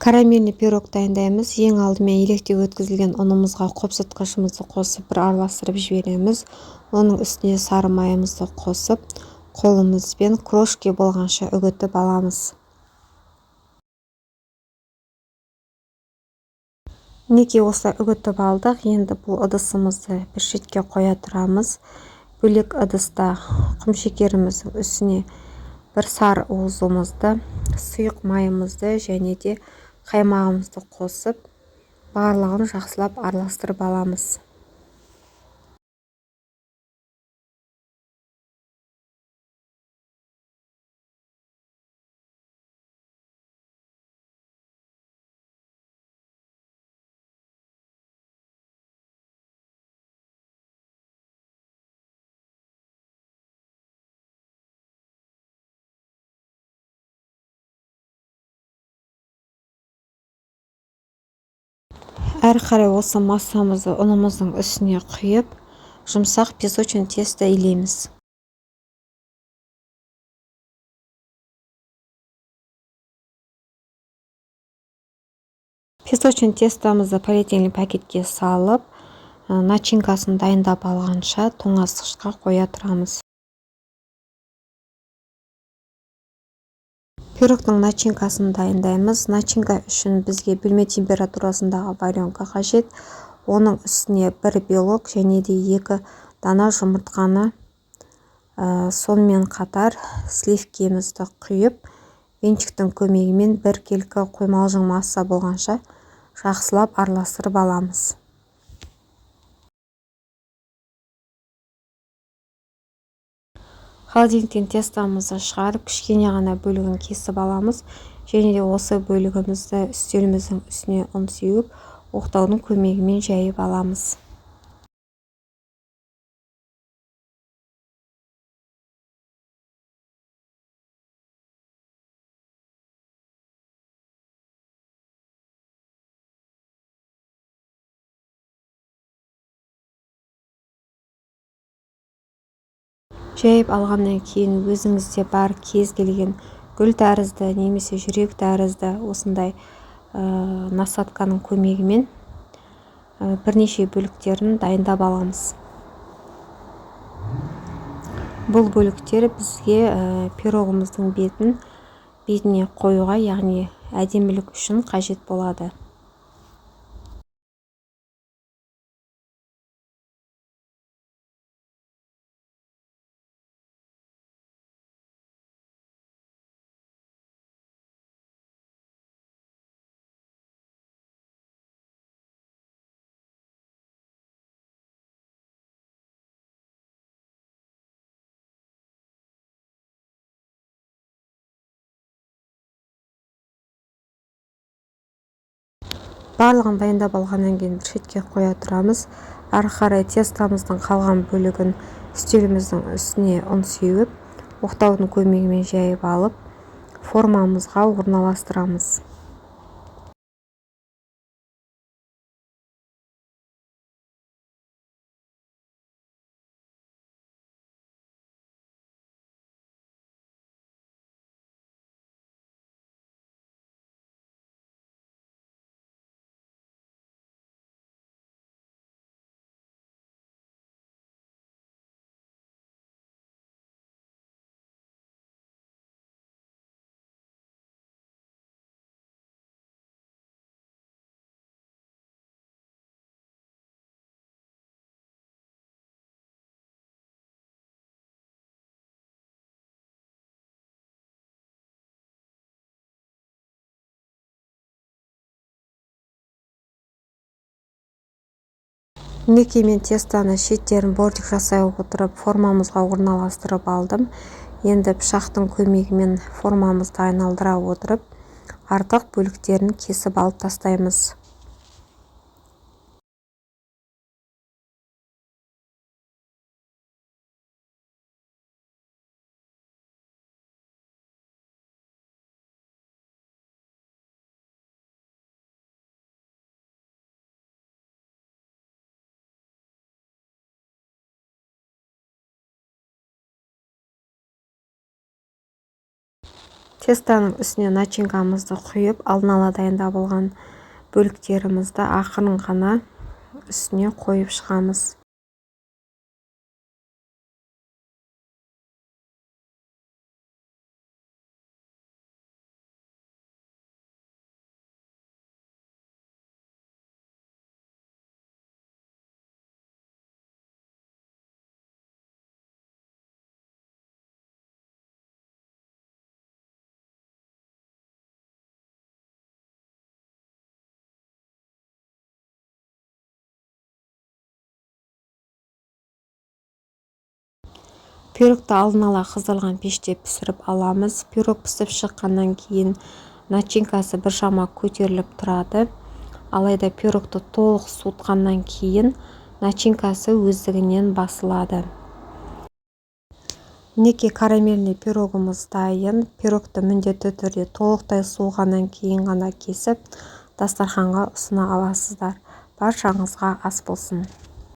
Карамельный пирог дайындаймыз. Ең алдымен електеп өткізілген ұнымызға қопсытқышымызды қосып бір араластырып жібереміз. Оның үстіне сары майымызды қосып, қолымызбен крошки болғанша үгітіп аламыз. Мінекей осылай үгітіп алдық. Енді бұл ыдысымызды бір шетке қоя тұрамыз. Бөлек ыдыста құмшекеріміздің үстіне бір сары уызымызды, сұйық майымызды және де қаймағымызды қосып, барлығын жақсылап араластырып аламыз. Әрі қарай осы массамызды ұнымыздың үстіне құйып, жұмсақ песочный тесто илейміз. Песочный тестомызды полиэтилен пакетке салып, начинкасын дайындап алғанша тоңазытқышқа қоя тұрамыз. Пирогтың начинкасын дайындаймыз. Начинка үшін бізге бөлме температурасындағы варенка қажет. Оның үстіне бір белок және де 2 дана жұмыртқаны, сонымен қатар сливкемізді құйып, венчиктің көмегімен бір келкі қоймалжың масса болғанша жақсылап араластырып аламыз. Холодильниктен тестомызды шығарып, кішкене ғана бөлігін кесіп аламыз. Және де осы бөлігімізді үстеліміздің үстіне ұн сеуіп, оқтаудың көмегімен жайып аламыз. Жайып алғаннан кейін өзіңізде бар кез келген гүл тәрізді немесе жүрек тәрізді осындай насатканың көмегімен бірнеше бөліктерін дайындап аламыз. Бұл бөліктер бізге пирогымыздың бетіне қоюға, яғни әдемілік үшін қажет болады. Барлығын дайындап алғаннан кейін бір шетке қоя тұрамыз. Әрі қарай тестомыздың қалған бөлігін үстеліміздің үстіне ұн сеуіп, оқтаудың көмегімен жайып алып, формамызға орналастырамыз. Мінекей мен тестаны шеттерін бортик жасай отырып формамызға орналастырып алдым. Енді пышақтың көмегімен формамызды айналдыра отырып, артық бөліктерін кесіп алып тастаймыз. Тестоның үстіне начинкамызды құйып, алдын ала дайындап алған бөліктерімізді ақырын ғана үстіне қойып шығамыз. Пирогты алдын ала қыздырылған пеште пісіріп аламыз. Пирог пісіп шыққаннан кейін начинкасы біршама көтеріліп тұрады. Алайда пирогты толық суытқаннан кейін начинкасы өздігінен басылады. Мінекей карамельный пирогымыз дайын. Пирогты міндетті түрде толықтай суығаннан кейін ғана кесіп дастарханға ұсына аласыздар. Баршаңызға ас болсын.